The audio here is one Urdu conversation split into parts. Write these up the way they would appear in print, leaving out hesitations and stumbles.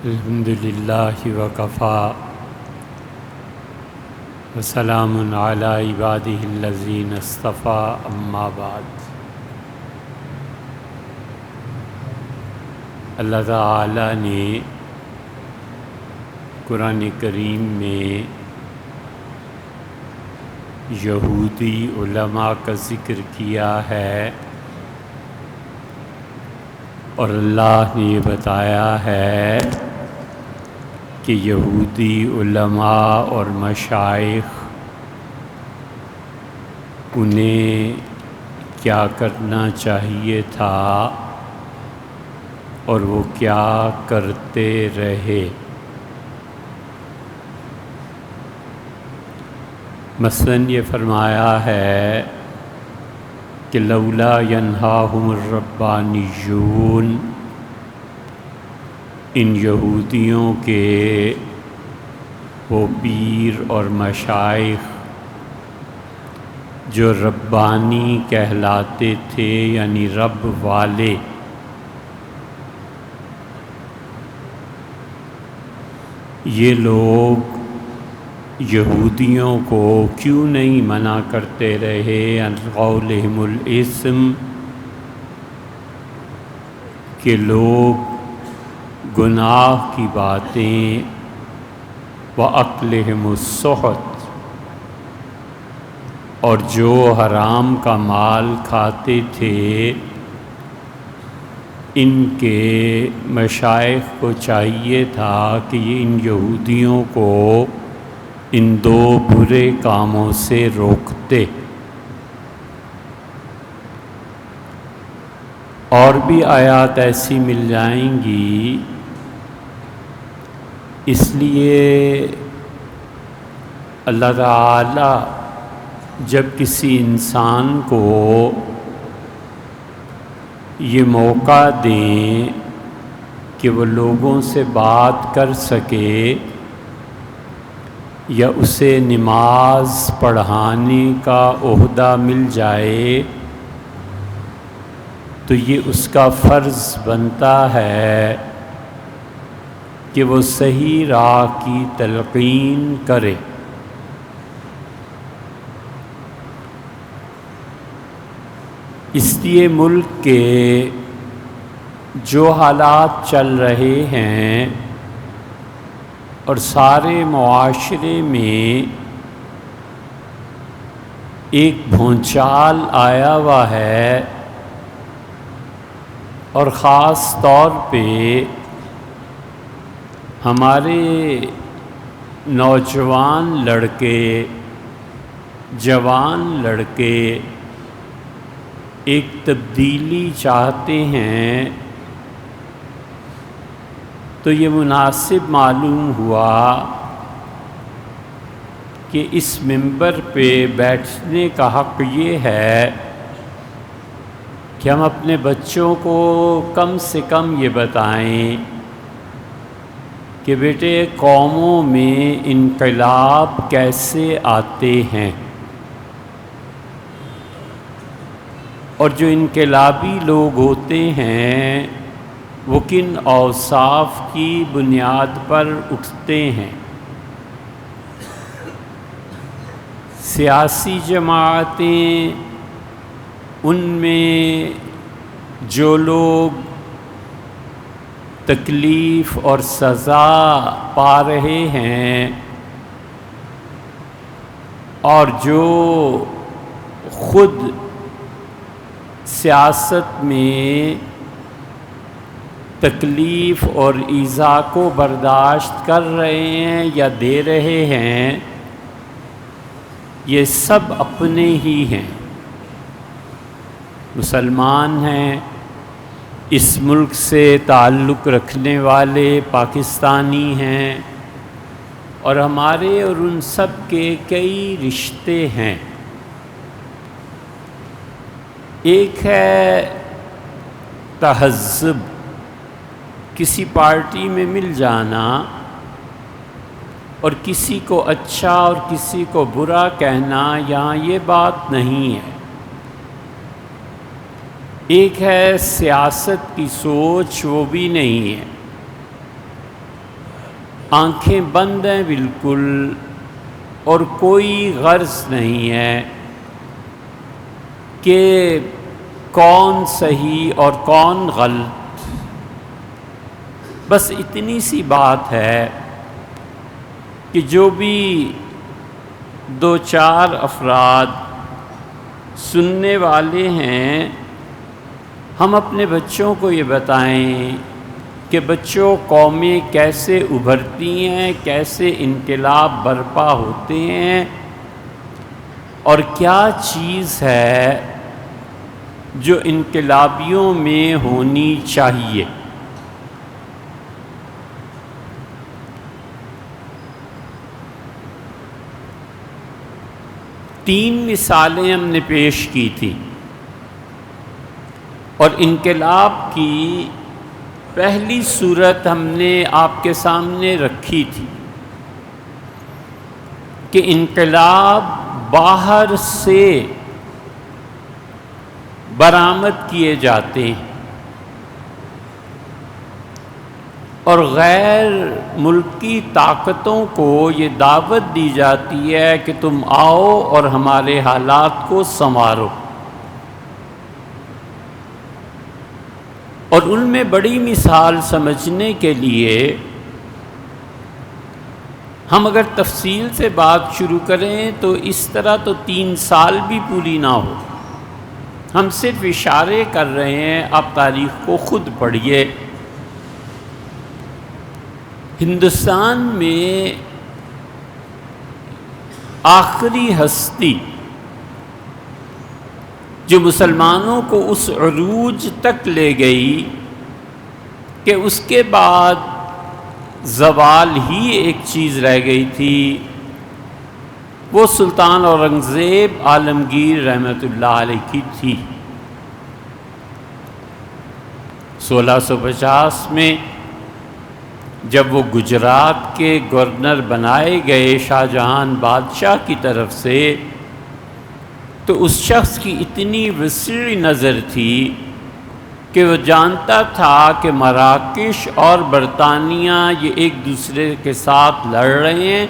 الحمدللہ وکفا وسلام علی عبادہ الذین اصطفیٰ اما بعد۔ اللہ تعالی نے قرآن کریم میں یہودی علماء کا ذکر کیا ہے، اور اللہ نے یہ بتایا ہے کہ یہودی علماء اور مشائخ انہیں کیا کرنا چاہیے تھا اور وہ کیا کرتے رہے۔ مثلاً یہ فرمایا ہے کہ لولا ینہاہم الربانیون، ان یہودیوں کے وہ پیر اور مشائخ جو ربانی کہلاتے تھے، یعنی رب والے، یہ لوگ یہودیوں کو کیوں نہیں منع کرتے رہے عن قولہم الاسم، کہ لوگ گناہ کی باتیں وَأَكْلِهِمُ السُّحْتَ، اور جو حرام کا مال کھاتے تھے، ان کے مشائخ کو چاہیے تھا کہ یہ ان یہودیوں کو ان دو برے کاموں سے روکتے۔ اور بھی آیات ایسی مل جائیں گی، اس لیے اللہ تعالی جب کسی انسان کو یہ موقع دیں کہ وہ لوگوں سے بات کر سکے یا اسے نماز پڑھانے کا عہدہ مل جائے، تو یہ اس کا فرض بنتا ہے کہ وہ صحیح راہ کی تلقین کرے۔ اس لیے ملک کے جو حالات چل رہے ہیں اور سارے معاشرے میں ایک بھونچال آیا ہوا ہے، اور خاص طور پہ ہمارے نوجوان لڑکے، جوان لڑکے ایک تبدیلی چاہتے ہیں، تو یہ مناسب معلوم ہوا کہ اس منبر پہ بیٹھنے کا حق یہ ہے کہ ہم اپنے بچوں کو کم سے کم یہ بتائیں کہ بیٹے قوموں میں انقلاب کیسے آتے ہیں، اور جو انقلابی لوگ ہوتے ہیں وہ کن اوصاف کی بنیاد پر اٹھتے ہیں۔ سیاسی جماعتیں، ان میں جو لوگ تکلیف اور سزا پا رہے ہیں، اور جو خود سیاست میں تکلیف اور ایذا کو برداشت کر رہے ہیں یا دے رہے ہیں، یہ سب اپنے ہی ہیں، مسلمان ہیں، اس ملک سے تعلق رکھنے والے پاکستانی ہیں، اور ہمارے اور ان سب کے کئی رشتے ہیں۔ ایک ہے تہذب، کسی پارٹی میں مل جانا اور کسی کو اچھا اور کسی کو برا کہنا، یہاں یہ بات نہیں ہے۔ ایک ہے سیاست کی سوچ، وہ بھی نہیں ہے۔ آنکھیں بند ہیں بالکل، اور کوئی غرض نہیں ہے کہ کون صحیح اور کون غلط، بس اتنی سی بات ہے کہ جو بھی دو چار افراد سننے والے ہیں، ہم اپنے بچوں کو یہ بتائیں کہ بچوں قومیں کیسے ابھرتی ہیں، کیسے انقلاب برپا ہوتے ہیں، اور کیا چیز ہے جو انقلابیوں میں ہونی چاہیے۔ تین مثالیں ہم نے پیش کی تھی، اور انقلاب کی پہلی صورت ہم نے آپ کے سامنے رکھی تھی کہ انقلاب باہر سے برآمد کیے جاتے ہیں، اور غیر ملکی طاقتوں کو یہ دعوت دی جاتی ہے کہ تم آؤ اور ہمارے حالات کو سنوارو۔ اور ان میں بڑی مثال سمجھنے کے لیے ہم اگر تفصیل سے بات شروع کریں تو اس طرح تو 3 سال بھی پوری نہ ہو، ہم صرف اشارے کر رہے ہیں، آپ تاریخ کو خود پڑھیے۔ ہندوستان میں آخری ہستی جو مسلمانوں کو اس عروج تک لے گئی کہ اس کے بعد زوال ہی ایک چیز رہ گئی تھی، وہ سلطان اورنگزیب عالمگیر رحمۃ اللہ علیہ کی تھی۔ 1650 میں جب وہ گجرات کے گورنر بنائے گئے شاہ جہان بادشاہ کی طرف سے، تو اس شخص کی اتنی وسیع نظر تھی کہ وہ جانتا تھا کہ مراکش اور برطانیہ یہ ایک دوسرے کے ساتھ لڑ رہے ہیں،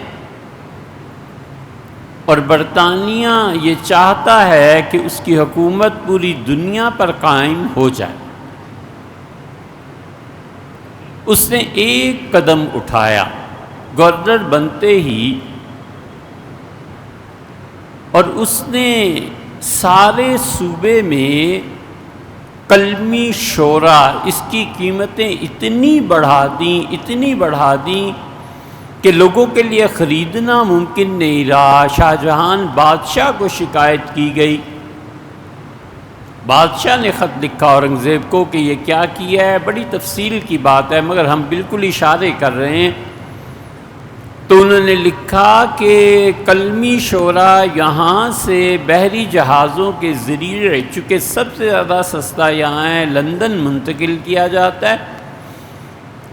اور برطانیہ یہ چاہتا ہے کہ اس کی حکومت پوری دنیا پر قائم ہو جائے۔ اس نے ایک قدم اٹھایا گورنر بنتے ہی، اور اس نے سارے صوبے میں کلمی شورا اس کی قیمتیں اتنی بڑھا دیں کہ لوگوں کے لیے خریدنا ممکن نہیں رہا۔ شاہ جہان بادشاہ کو شکایت کی گئی، بادشاہ نے خط لکھا اورنگزیب کو کہ یہ کیا کیا ہے، بڑی تفصیل کی بات ہے مگر ہم بالکل اشارے کر رہے ہیں۔ تو انہوں نے لکھا کہ کلمی شورا یہاں سے بحری جہازوں کے ذریعے، چونکہ سب سے زیادہ سستا یہاں ہے، لندن منتقل کیا جاتا ہے،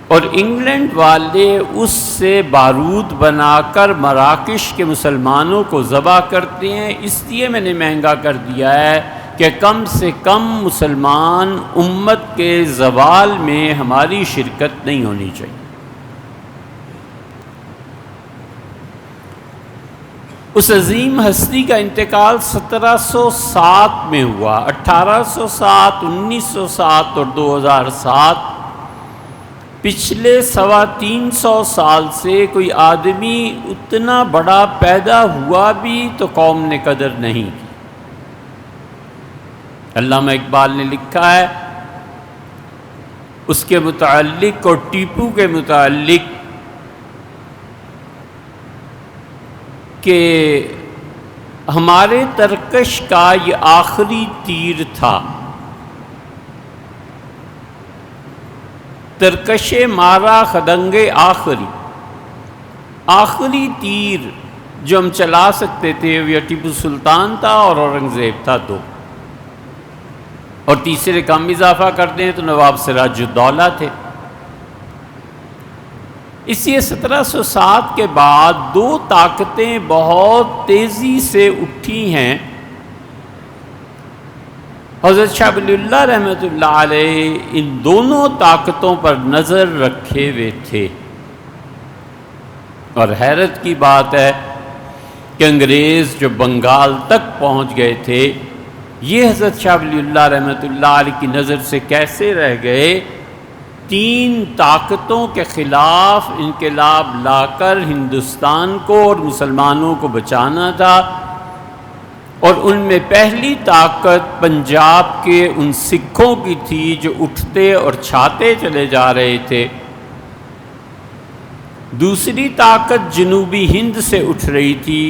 اور انگلینڈ والے اس سے بارود بنا کر مراکش کے مسلمانوں کو ذبح کرتے ہیں، اس لیے میں نے مہنگا کر دیا ہے کہ کم سے کم مسلمان امت کے زوال میں ہماری شرکت نہیں ہونی چاہیے۔ اس عظیم ہستی کا انتقال 1707 میں ہوا۔ 1807، 1907 اور 2007 پچھلے 325 سال سے کوئی آدمی اتنا بڑا پیدا ہوا بھی تو قوم نے قدر نہیں کی۔ علامہ اقبال نے لکھا ہے اس کے متعلق اور ٹیپو کے متعلق کہ ہمارے ترکش کا یہ آخری تیر تھا، ترکش مارا خدنگ آخری تیر جو ہم چلا سکتے تھے وہ ٹیپو سلطان تھا اور اورنگزیب تھا، 2، اور تیسرے کم اضافہ کرتے ہیں تو نواب سراج الدولہ تھے۔ اس لیے 1707 کے بعد 2 طاقتیں بہت تیزی سے اٹھی ہیں۔ حضرت شاہ ولی اللہ رحمۃ اللہ علیہ ان دونوں طاقتوں پر نظر رکھے ہوئے تھے، اور حیرت کی بات ہے کہ انگریز جو بنگال تک پہنچ گئے تھے، یہ حضرت شاہ ولی اللہ رحمۃ اللہ علیہ کی نظر سے کیسے رہ گئے؟ 3 طاقتوں کے خلاف انقلاب لا کر ہندوستان کو اور مسلمانوں کو بچانا تھا، اور ان میں پہلی طاقت پنجاب کے ان سکھوں کی تھی جو اٹھتے اور چھاتے چلے جا رہے تھے، دوسری طاقت جنوبی ہند سے اٹھ رہی تھی،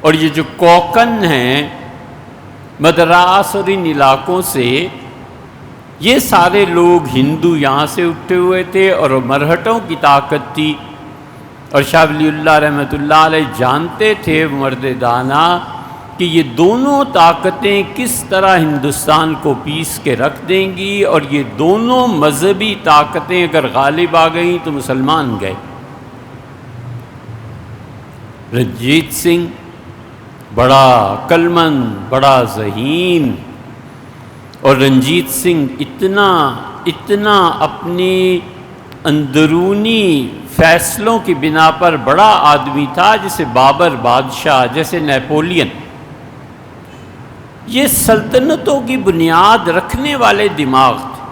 اور یہ جو کوکن ہیں مدراس اور ان علاقوں سے، یہ سارے لوگ ہندو یہاں سے اٹھے ہوئے تھے، اور وہ مرہٹوں کی طاقت تھی۔ اور شاہ ولی اللہ رحمۃ اللہ علیہ جانتے تھے، مرد دانا، کہ یہ دونوں طاقتیں کس طرح ہندوستان کو پیس کے رکھ دیں گی، اور یہ دونوں مذہبی طاقتیں اگر غالب آ گئیں تو مسلمان گئے۔ رنجیت سنگھ بڑا عقلمند، بڑا ذہین، اور رنجیت سنگھ اتنا اپنی اندرونی فیصلوں کی بنا پر بڑا آدمی تھا، جیسے بابر بادشاہ، جیسے نیپولین، یہ سلطنتوں کی بنیاد رکھنے والے دماغ تھے۔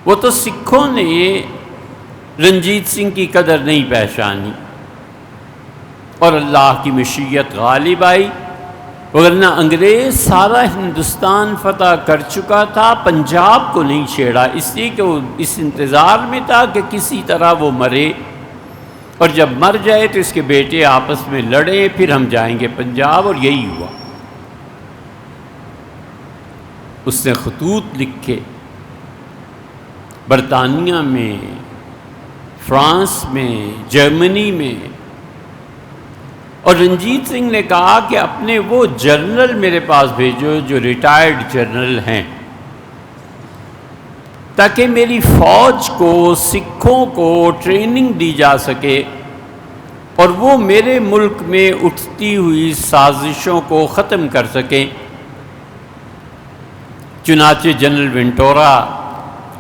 وہ تو سکھوں نے رنجیت سنگھ کی قدر نہیں پہچانی، اور اللہ کی مشیت غالب آئی، ورنہ انگریز سارا ہندوستان فتح کر چکا تھا، پنجاب کو نہیں چھیڑا، اس لیے کہ وہ اس انتظار میں تھا کہ کسی طرح وہ مرے، اور جب مر جائے تو اس کے بیٹے آپس میں لڑیں، پھر ہم جائیں گے پنجاب، اور یہی ہوا۔ اس نے خطوط لکھے برطانیہ میں، فرانس میں، جرمنی میں، اور رنجیت سنگھ نے کہا کہ اپنے وہ جرنل میرے پاس بھیجو جو ریٹائرڈ جرنل ہیں، تاکہ میری فوج کو، سکھوں کو ٹریننگ دی جا سکے، اور وہ میرے ملک میں اٹھتی ہوئی سازشوں کو ختم کر سکیں۔ چنانچہ جنرل ونٹورا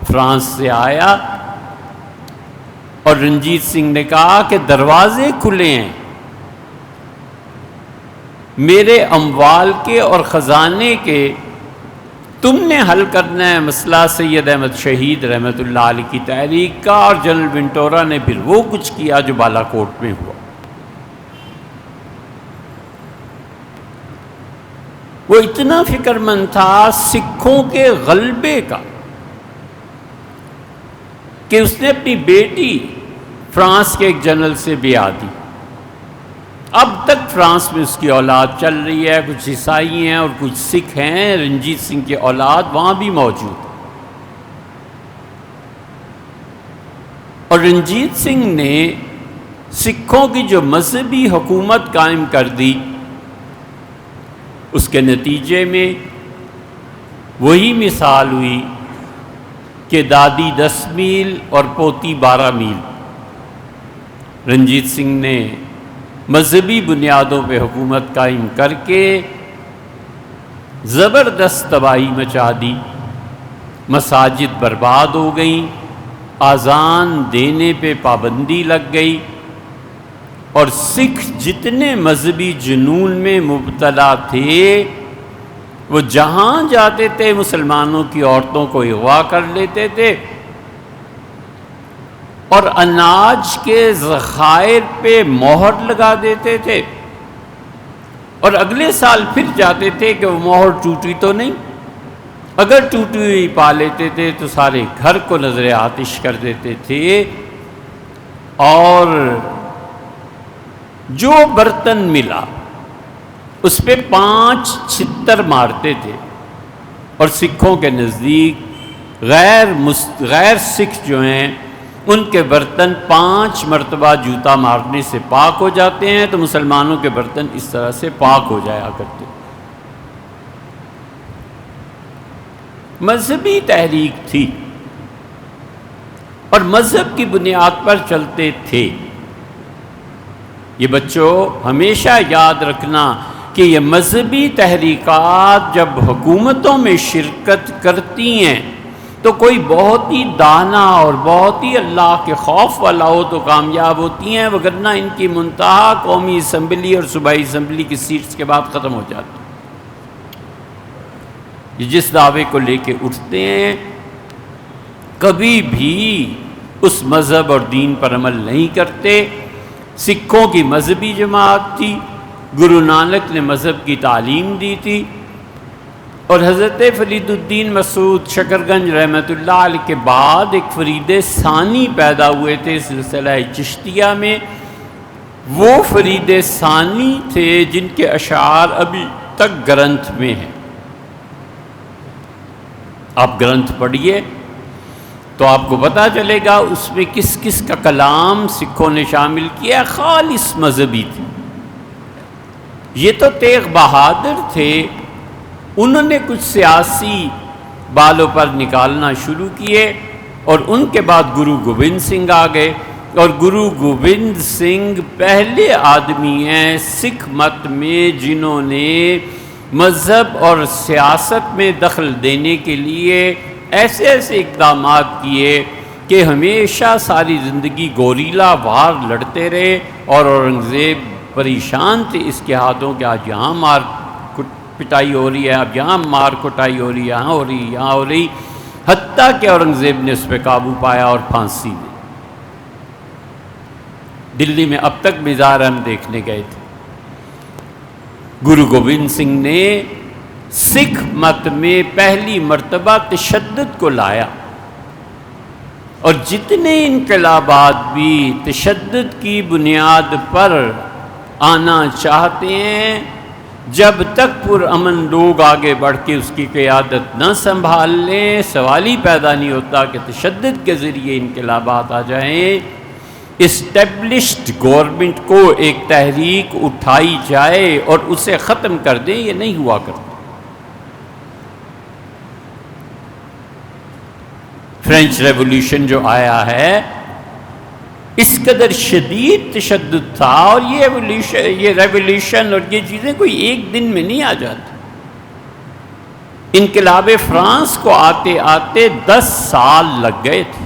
فرانس سے آیا، اور رنجیت سنگھ نے کہا کہ دروازے کھلے ہیں، میرے اموال کے اور خزانے کے، تم نے حل کرنا ہے مسئلہ سید احمد شہید رحمۃ اللہ علیہ کی تحریک کا۔ اور جنرل ونٹورا نے پھر وہ کچھ کیا جو بالا کوٹ میں ہوا۔ وہ اتنا فکر مند تھا سکھوں کے غلبے کا کہ اس نے اپنی بیٹی فرانس کے ایک جنرل سے بیاہ دی۔ اب تک فرانس میں اس کی اولاد چل رہی ہے، کچھ عیسائی ہیں اور کچھ سکھ ہیں، رنجیت سنگھ کی اولاد وہاں بھی موجود ہے۔ اور رنجیت سنگھ نے سکھوں کی جو مذہبی حکومت قائم کر دی، اس کے نتیجے میں وہی مثال ہوئی کہ دادی 10 میل اور پوتی 12 میل۔ رنجیت سنگھ نے مذہبی بنیادوں پہ حکومت قائم کر کے زبردست تباہی مچا دی، مساجد برباد ہو گئیں، اذان دینے پہ پابندی لگ گئی، اور سکھ جتنے مذہبی جنون میں مبتلا تھے وہ جہاں جاتے تھے مسلمانوں کی عورتوں کو اغوا کر لیتے تھے، اور اناج کے ذخائر پہ مہر لگا دیتے تھے، اور اگلے سال پھر جاتے تھے کہ وہ مہر ٹوٹی تو نہیں، اگر ٹوٹی ہوئی پا لیتے تھے تو سارے گھر کو نظر آتش کر دیتے تھے، اور جو برتن ملا اس پہ 5 چھتر مارتے تھے۔ اور سکھوں کے نزدیک غیر سکھ جو ہیں ان کے برتن 5 مرتبہ جوتا مارنے سے پاک ہو جاتے ہیں، تو مسلمانوں کے برتن اس طرح سے پاک ہو جایا کرتے۔ مذہبی تحریک تھی اور مذہب کی بنیاد پر چلتے تھے۔ یہ بچوں ہمیشہ یاد رکھنا کہ یہ مذہبی تحریکات جب حکومتوں میں شرکت کرتی ہیں تو کوئی بہت ہی دانا اور بہت ہی اللہ کے خوف والا ہو تو کامیاب ہوتی ہیں، وگرنہ ان کی منتہا قومی اسمبلی اور صوبائی اسمبلی کی سیٹس کے بعد ختم ہو جاتی. یہ جس دعوے کو لے کے اٹھتے ہیں کبھی بھی اس مذہب اور دین پر عمل نہیں کرتے. سکھوں کی مذہبی جماعت تھی، گرو نانک نے مذہب کی تعلیم دی تھی، اور حضرت فرید الدین مسعود شکرگنج رحمۃ اللہ علیہ کے بعد ایک فرید ثانی پیدا ہوئے تھے سلسلہ چشتیہ میں. وہ فرید ثانی تھے جن کے اشعار ابھی تک گرنتھ میں ہیں. آپ گرنتھ پڑھیے تو آپ کو پتہ چلے گا اس میں کس کس کا کلام سکھوں نے شامل کیا. خالص مذہبی تھی. یہ تو تیغ بہادر تھے، انہوں نے کچھ سیاسی بالوں پر نکالنا شروع کیے، اور ان کے بعد گرو گوبند سنگھ آ گئے. اور گرو گوبند سنگھ پہلے آدمی ہیں سکھ مت میں جنہوں نے مذہب اور سیاست میں دخل دینے کے لیے ایسے ایسے اقدامات کیے کہ ہمیشہ ساری زندگی گوریلا وار لڑتے رہے، اور اورنگزیب پریشان تھے اس کے ہاتھوں کہ آج یہاں مار پٹائی ہو رہی ہے، اب یہاں مار کٹائی ہو رہی ہے، یہاں ہو رہی، یہاں ہو رہی، حتیٰ کہ اورنگزیب نے اس پہ قابو پایا اور پھانسی میں. دلی میں اب تک مزار ہم دیکھنے گئے تھے. گرو گوبند سنگھ نے سکھ مت میں پہلی مرتبہ تشدد کو لایا، اور جتنے انقلابات بھی تشدد کی بنیاد پر آنا چاہتے ہیں، جب تک پرامن لوگ آگے بڑھ کے اس کی قیادت نہ سنبھال لیں، سوال ہی پیدا نہیں ہوتا کہ تشدد کے ذریعے انقلابات آ جائیں. اسٹیبلشڈ گورنمنٹ کو ایک تحریک اٹھائی جائے اور اسے ختم کر دیں، یہ نہیں ہوا کرتا. فرینچ ریولیوشن جو آیا ہے اس قدر شدید تشدد تھا، اور یہ ریولیوشن اور یہ چیزیں کوئی ایک دن میں نہیں آ جاتی. انقلاب فرانس کو آتے آتے 10 سال لگ گئے تھے.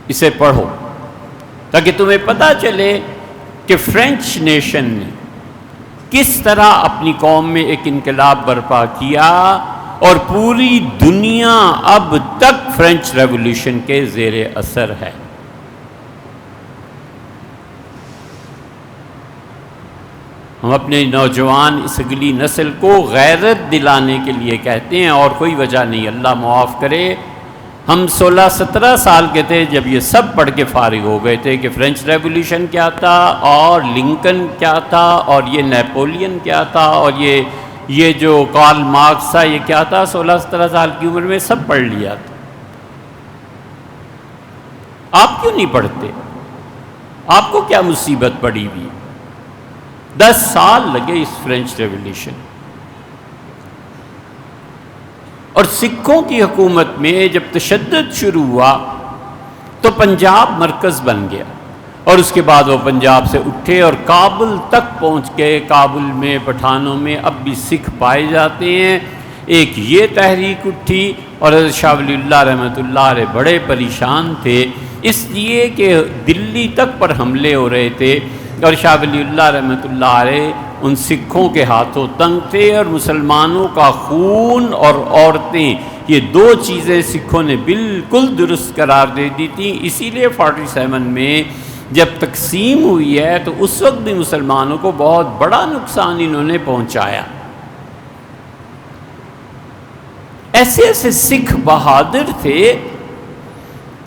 اسے پڑھو تاکہ تمہیں پتہ چلے کہ فرینچ نیشن نے کس طرح اپنی قوم میں ایک انقلاب برپا کیا، اور پوری دنیا اب تک فرینچ ریولیوشن کے زیر اثر ہے. ہم اپنے نوجوان اس اگلی نسل کو غیرت دلانے کے لیے کہتے ہیں، اور کوئی وجہ نہیں. اللہ معاف کرے، ہم 16-17 سال کے تھے جب یہ سب پڑھ کے فارغ ہو گئے تھے کہ فرینچ ریولیوشن کیا تھا، اور لنکن کیا تھا، اور یہ نیپولین کیا تھا، اور یہ جو کارل مارکس تھا یہ کیا تھا. 16-17 سال کی عمر میں سب پڑھ لیا تھا. آپ کیوں نہیں پڑھتے؟ آپ کو کیا مصیبت پڑی ہوئی؟ 10 سال لگے اس فرینچ ریولیوشن. اور سکھوں کی حکومت میں جب تشدد شروع ہوا تو پنجاب مرکز بن گیا، اور اس کے بعد وہ پنجاب سے اٹھے اور کابل تک پہنچ گئے. کابل میں پٹھانوں میں اب بھی سکھ پائے جاتے ہیں. ایک یہ تحریک اٹھی، اور حضرت شاہ ولی اللہ رحمۃ اللہ علیہ بڑے پریشان تھے اس لیے کہ دلی تک پر حملے ہو رہے تھے، اور شاہ ولی اللہ رحمۃ اللہ علیہ ان سکھوں کے ہاتھوں تنگ تھے. اور مسلمانوں کا خون اور عورتیں، یہ 2 چیزیں سکھوں نے بالکل درست قرار دے دی تھیں. اسی لیے 47 میں جب تقسیم ہوئی ہے تو اس وقت بھی مسلمانوں کو بہت بڑا نقصان انہوں نے پہنچایا. ایسے ایسے سکھ بہادر تھے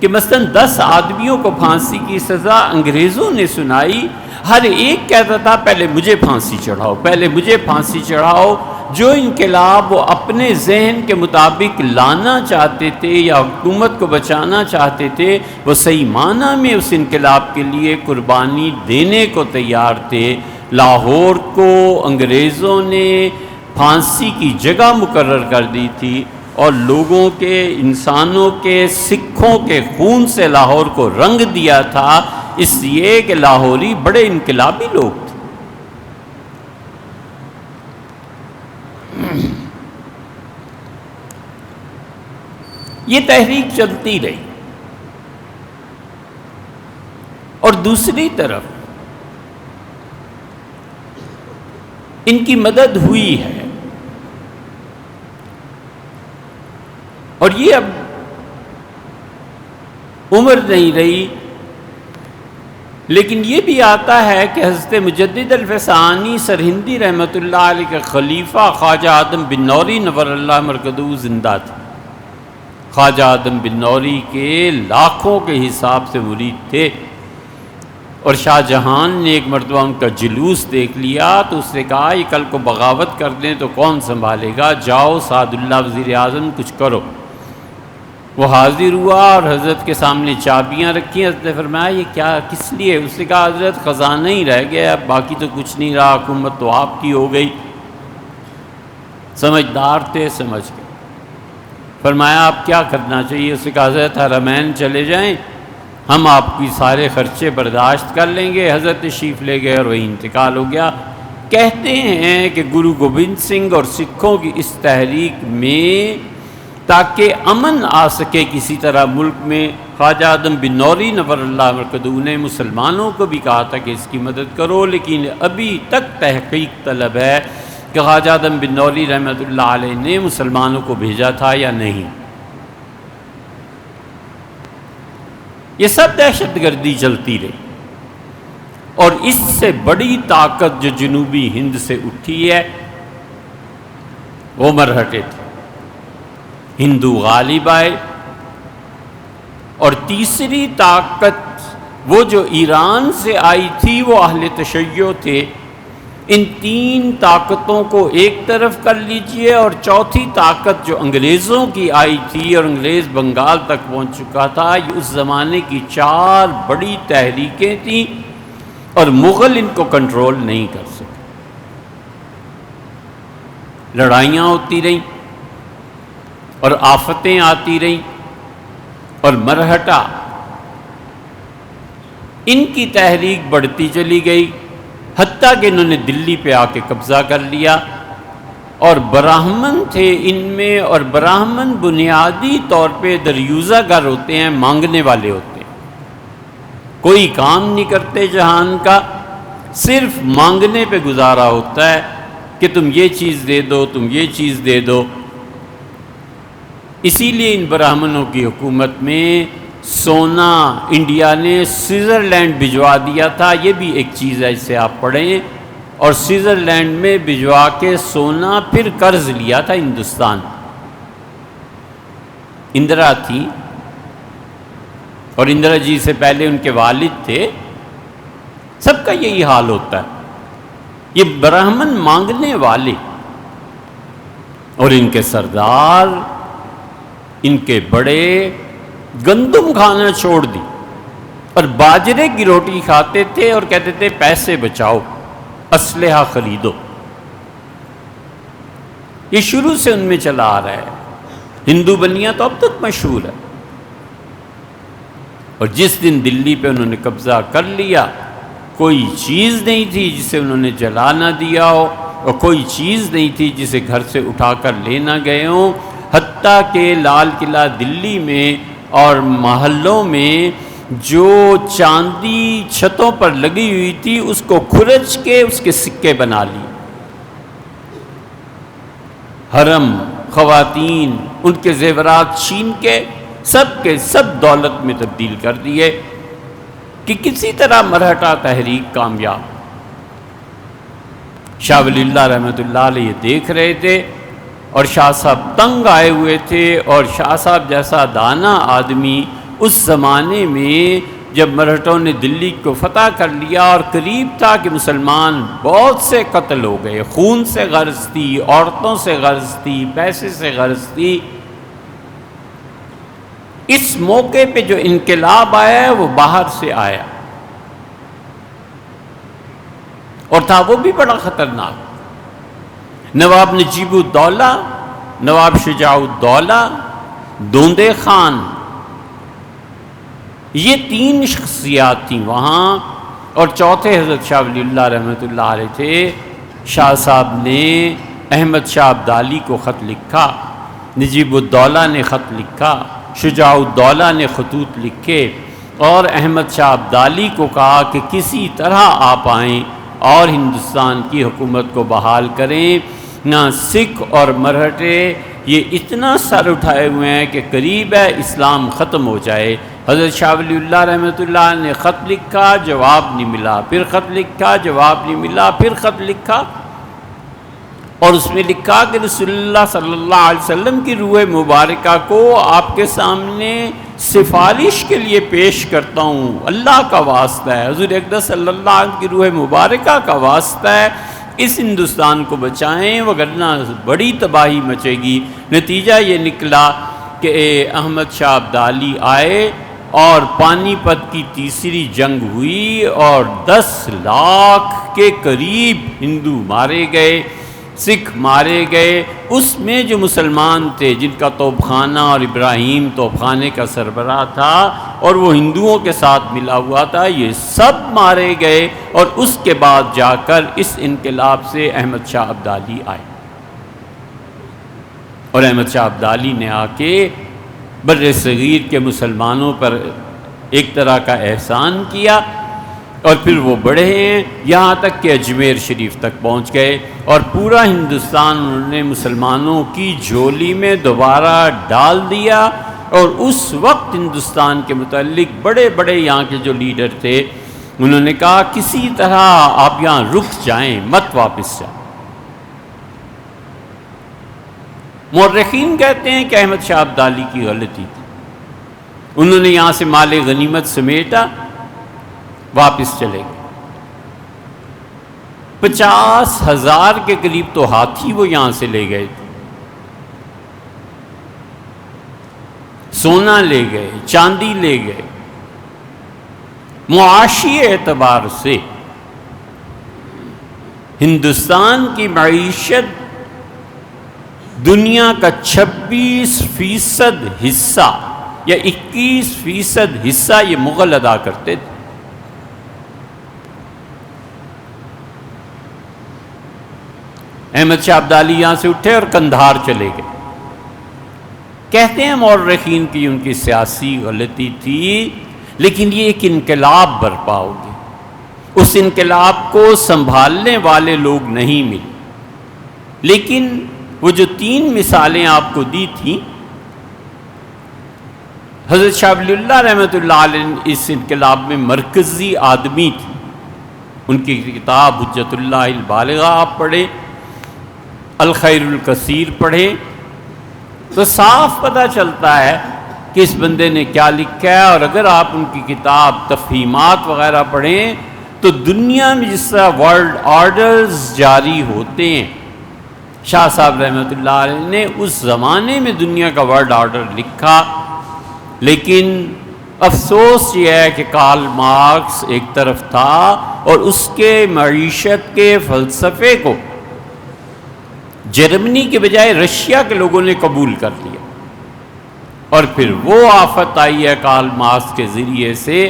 کہ مثلا 10 آدمیوں کو پھانسی کی سزا انگریزوں نے سنائی. ہر ایک کہتا تھا پہلے مجھے پھانسی چڑھاؤ، پہلے مجھے پھانسی چڑھاؤ. جو انقلاب وہ اپنے ذہن کے مطابق لانا چاہتے تھے یا حکومت کو بچانا چاہتے تھے، وہ صحیح معنی میں اس انقلاب کے لیے قربانی دینے کو تیار تھے. لاہور کو انگریزوں نے پھانسی کی جگہ مقرر کر دی تھی، اور لوگوں کے، انسانوں کے، سکھوں کے خون سے لاہور کو رنگ دیا تھا، اس لیے کہ لاہوری بڑے انقلابی لوگ تھے. یہ تحریک چلتی رہی، اور دوسری طرف ان کی مدد ہوئی ہے، اور یہ اب عمر نہیں رہی، لیکن یہ بھی آتا ہے کہ حضرت مجدد الفسانی سرہندی رحمۃ اللہ علیہ کے خلیفہ خواجہ آدم بن نوری نور اللہ مرکزہ زندہ تھے۔ خواجہ آدم بن نوری کے لاکھوں کے حساب سے مرید تھے، اور شاہ جہان نے ایک مرتبہ ان کا جلوس دیکھ لیا تو اس نے کہا یہ کل کو بغاوت کر دیں تو کون سنبھالے گا، جاؤ سعد اللہ وزیر اعظم کچھ کرو۔ وہ حاضر ہوا اور حضرت کے سامنے چابیاں رکھی، حضرت نے فرمایا یہ کیا کس لیے؟ اس نے کہا حضرت خزانہ ہی رہ گیا، اب باقی تو کچھ نہیں رہا، حکومت تو آپ کی ہو گئی۔ سمجھدار تھے، سمجھ گئے۔ فرمایا آپ کیا کرنا چاہیے؟ اس نے کہا حضرت حرمین چلے جائیں، ہم آپ کی سارے خرچے برداشت کر لیں گے۔ حضرت تشریف لے گئے اور وہی انتقال ہو گیا۔ کہتے ہیں کہ گرو گوبند سنگھ اور سکھوں کی اس تحریک میں تاکہ امن آ سکے کسی طرح ملک میں، خواجہ آدم بن نوری نور اللہ مرکزہ نے مسلمانوں کو بھی کہا تھا کہ اس کی مدد کرو، لیکن ابھی تک تحقیق طلب ہے کہ خواجہ آدم بن نوری رحمۃ اللہ علیہ نے مسلمانوں کو بھیجا تھا یا نہیں۔ یہ سب دہشت گردی چلتی رہی، اور اس سے بڑی طاقت جو جنوبی ہند سے اٹھی ہے وہ مرہٹے تھے، ہندو غالب آئے، اور تیسری طاقت وہ جو ایران سے آئی تھی وہ اہل تشیع تھے۔ ان تین طاقتوں کو ایک طرف کر لیجئے، اور چوتھی طاقت جو انگریزوں کی آئی تھی اور انگریز بنگال تک پہنچ چکا تھا، یہ اس زمانے کی چار بڑی تحریکیں تھیں، اور مغل ان کو کنٹرول نہیں کر سکے۔ لڑائیاں ہوتی رہیں اور آفتیں آتی رہیں، اور مرہٹا ان کی تحریک بڑھتی چلی گئی، حتیٰ کہ انہوں نے دلی پہ آ کے قبضہ کر لیا، اور براہمن تھے ان میں، اور براہمن بنیادی طور پہ دریوزہ گر ہوتے ہیں، مانگنے والے ہوتے ہیں، کوئی کام نہیں کرتے جہان کا، صرف مانگنے پہ گزارا ہوتا ہے کہ تم یہ چیز دے دو، تم یہ چیز دے دو۔ اسی لیے ان براہمنوں کی حکومت میں سونا انڈیا نے سوئٹزرلینڈ بھجوا دیا تھا، یہ بھی ایک چیز ہے جسے آپ پڑھیں، اور سوئٹزرلینڈ میں بھجوا کے سونا پھر قرض لیا تھا ہندوستان۔ اندرا تھی، اور اندرا جی سے پہلے ان کے والد تھے، سب کا یہی حال ہوتا ہے۔ یہ براہمن مانگنے والے اور ان کے سردار، ان کے بڑے گندم کھانا چھوڑ دی اور باجرے کی روٹی کھاتے تھے، اور کہتے تھے پیسے بچاؤ، اسلحہ خریدو۔ یہ شروع سے ان میں چلا آ رہا ہے۔ ہندو بنیاں تو اب تک مشہور ہے، اور جس دن دلی پہ انہوں نے قبضہ کر لیا، کوئی چیز نہیں تھی جسے انہوں نے جلا نہ دیا ہو، اور کوئی چیز نہیں تھی جسے گھر سے اٹھا کر لے نہ گئے ہوں، حتیٰ کہ لال قلعہ دلی میں اور محلوں میں جو چاندی چھتوں پر لگی ہوئی تھی اس کو کھرچ کے اس کے سکے بنا لی۔ حرم، خواتین، ان کے زیورات چھین کے سب دولت میں تبدیل کر دیے کہ کسی طرح مرہٹا تحریک کامیاب۔ شاہ ولی اللہ رحمۃ اللہ علیہ دیکھ رہے تھے، اور شاہ صاحب تنگ آئے ہوئے تھے، اور شاہ صاحب جیسا دانا آدمی اس زمانے میں جب مرہٹوں نے دلی کو فتح کر لیا اور قریب تھا کہ مسلمان بہت سے قتل ہو گئے، خون سے غرض تھی، عورتوں سے غرض تھی، پیسے سے غرض تھی، اس موقع پہ جو انقلاب آیا ہے وہ باہر سے آیا، اور تھا وہ بھی بڑا خطرناک۔ نواب نجیب الدولہ، نواب شجاع الدولہ، دوندے خان، یہ تین شخصیات تھیں وہاں، اور چوتھے حضرت شاہ ولی اللہ رحمۃ اللہ علیہ تھے۔ شاہ صاحب نے احمد شاہ ابدالی کو خط لکھا، نجیب الدولہ نے خط لکھا، شجاع الدولہ نے خطوط لکھے اور احمد شاہ ابدالی کو کہا کہ کسی طرح آپ آئیں اور ہندوستان کی حکومت کو بحال کریں، نہ سکھ اور مرہٹے یہ اتنا سر اٹھائے ہوئے ہیں کہ قریب ہے اسلام ختم ہو جائے۔ حضرت شاہ ولی اللہ رحمۃ اللہ نے خط لکھا، جواب نہیں ملا، پھر خط لکھا، جواب نہیں ملا، پھر خط لکھا، اور اس میں لکھا کہ رسول اللہ صلی اللہ علیہ وسلم کی روح مبارکہ کو آپ کے سامنے سفارش کے لیے پیش کرتا ہوں، اللہ کا واسطہ ہے، حضور اقدس صلی اللہ علیہ وسلم کی روح مبارکہ کا واسطہ ہے، اس ہندوستان کو بچائیں وگرنہ بڑی تباہی مچے گی۔ نتیجہ یہ نکلا کہ احمد شاہ ابدالی آئے اور پانی پت کی تیسری جنگ ہوئی اور 10 لاکھ کے قریب ہندو مارے گئے، سکھ مارے گئے۔ اس میں جو مسلمان تھے جن کا توپ خانہ اور ابراہیم توپ خانے کا سربراہ تھا اور وہ ہندوؤں کے ساتھ ملا ہوا تھا، یہ سب مارے گئے، اور اس کے بعد جا کر اس انقلاب سے احمد شاہ ابدالی آئے، اور احمد شاہ ابدالی نے آ کے بر صغیر کے مسلمانوں پر ایک طرح کا احسان کیا، اور پھر وہ بڑھے ہیں یہاں تک کہ اجمیر شریف تک پہنچ گئے، اور پورا ہندوستان انہوں نے مسلمانوں کی جھولی میں دوبارہ ڈال دیا۔ اور اس وقت ہندوستان کے متعلق بڑے بڑے یہاں کے جو لیڈر تھے انہوں نے کہا کسی طرح آپ یہاں رک جائیں، مت واپس جائیں۔ مورخین کہتے ہیں کہ احمد شاہ ابدالی کی غلطی تھی، انہوں نے یہاں سے مال غنیمت سمیٹا، واپس چلے گئے۔ 50,000 کے قریب تو ہاتھی وہ یہاں سے لے گئے تھے، سونا لے گئے، چاندی لے گئے۔ معاشی اعتبار سے ہندوستان کی معیشت دنیا کا 26% حصہ یا 21% حصہ یہ مغل ادا کرتے تھے۔ احمد شاہ ابدالی یہاں سے اٹھے اور قندھار چلے گئے۔ کہتے ہیں مورخین کی ان کی سیاسی غلطی تھی، لیکن یہ ایک انقلاب برپا ہو گیا، اس انقلاب کو سنبھالنے والے لوگ نہیں ملے۔ لیکن وہ جو 3 مثالیں آپ کو دی تھیں، حضرت شاہ ولی اللہ رحمۃ اللہ علیہ اس انقلاب میں مرکزی آدمی تھی۔ ان کی کتاب حجت اللہ البالغہ آپ پڑھیں، الخیر الکثیر پڑھیں، تو صاف پتہ چلتا ہے کہ اس بندے نے کیا لکھا ہے۔ اور اگر آپ ان کی کتاب تفہیمات وغیرہ پڑھیں تو دنیا میں جس طرح ورلڈ آرڈرز جاری ہوتے ہیں، شاہ صاحب رحمۃ اللہ علیہ نے اس زمانے میں دنیا کا ورلڈ آرڈر لکھا، لیکن افسوس یہ ہے کہ کارل مارکس ایک طرف تھا اور اس کے معیشت کے فلسفے کو جرمنی کے بجائے رشیا کے لوگوں نے قبول کر لیا، اور پھر وہ آفت آئی ہے کارل مارکس کے ذریعے سے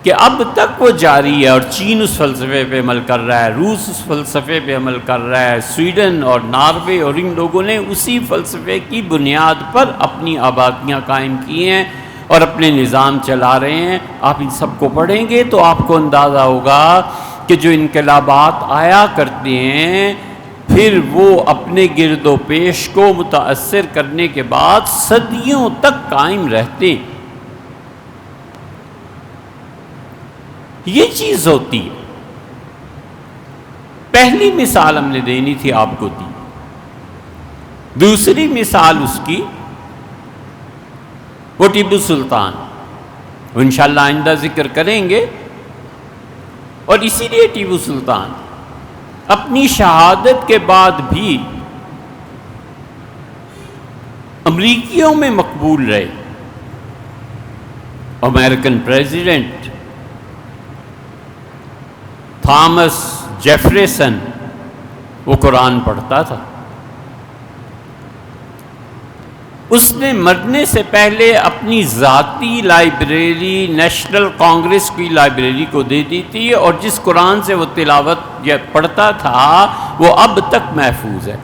کہ اب تک وہ جاری ہے، اور چین اس فلسفے پہ عمل کر رہا ہے، روس اس فلسفے پہ عمل کر رہا ہے، سویڈن اور ناروے اور ان لوگوں نے اسی فلسفے کی بنیاد پر اپنی آبادیاں قائم کی ہیں اور اپنے نظام چلا رہے ہیں۔ آپ ان سب کو پڑھیں گے تو آپ کو اندازہ ہوگا کہ جو انقلابات آیا کرتے ہیں پھر وہ اپنے گرد و پیش کو متاثر کرنے کے بعد صدیوں تک قائم رہتے ہیں۔ یہ چیز ہوتی ہے۔ پہلی مثال ہم نے دینی تھی، آپ کو دی۔ دوسری مثال اس کی وہ ٹیپو سلطان، انشاءاللہ آئندہ ذکر کریں گے۔ اور اسی لیے ٹیپو سلطان اپنی شہادت کے بعد بھی امریکیوں میں مقبول رہے۔ امریکن پریزیڈنٹ تھامس جیفرسن وہ قرآن پڑھتا تھا، اس نے مرنے سے پہلے اپنی ذاتی لائبریری نیشنل کانگریس کی لائبریری کو دے دی تھی، اور جس قرآن سے وہ تلاوت پڑھتا تھا وہ اب تک محفوظ ہے۔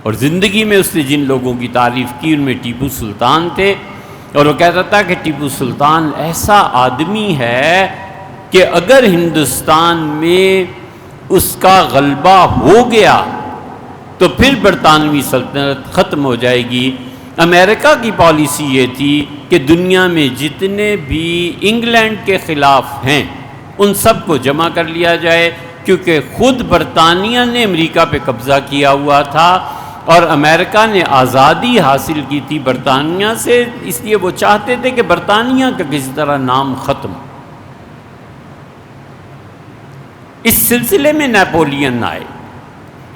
اور زندگی میں اس نے جن لوگوں کی تعریف کی ان میں ٹیپو سلطان تھے، اور وہ کہتا تھا کہ ٹیپو سلطان ایسا آدمی ہے کہ اگر ہندوستان میں اس کا غلبہ ہو گیا تو پھر برطانوی سلطنت ختم ہو جائے گی۔ امریکہ کی پالیسی یہ تھی کہ دنیا میں جتنے بھی انگلینڈ کے خلاف ہیں ان سب کو جمع کر لیا جائے، کیونکہ خود برطانیہ نے امریکہ پہ قبضہ کیا ہوا تھا اور امریکہ نے آزادی حاصل کی تھی برطانیہ سے، اس لیے وہ چاہتے تھے کہ برطانیہ کا کسی طرح نام ختم۔ اس سلسلے میں نیپولین آئے،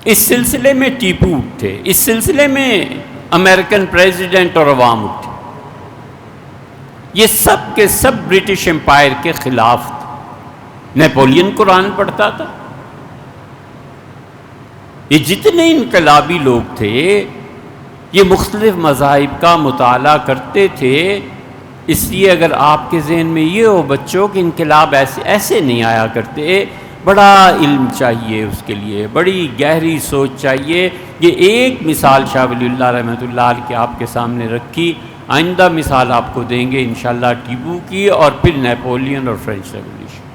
اس سلسلے میں ٹیپو اٹھے، اس سلسلے میں امریکن پریزیڈنٹ اور عوام اٹھے۔ یہ سب کے سب برٹش امپائر کے خلاف تھے۔ نیپولین قرآن پڑھتا تھا۔ یہ جتنے انقلابی لوگ تھے یہ مختلف مذاہب کا مطالعہ کرتے تھے، اس لیے اگر آپ کے ذہن میں یہ ہو بچوں کہ انقلاب ایسے نہیں آیا کرتے، بڑا علم چاہیے اس کے لیے، بڑی گہری سوچ چاہیے۔ یہ ایک مثال شاہ ولی اللہ رحمۃ اللہ علیہ کے آپ کے سامنے رکھی، آئندہ مثال آپ کو دیں گے انشاءاللہ ٹیپو کی اور پھر نیپولین اور فرینچ ریولیوشن۔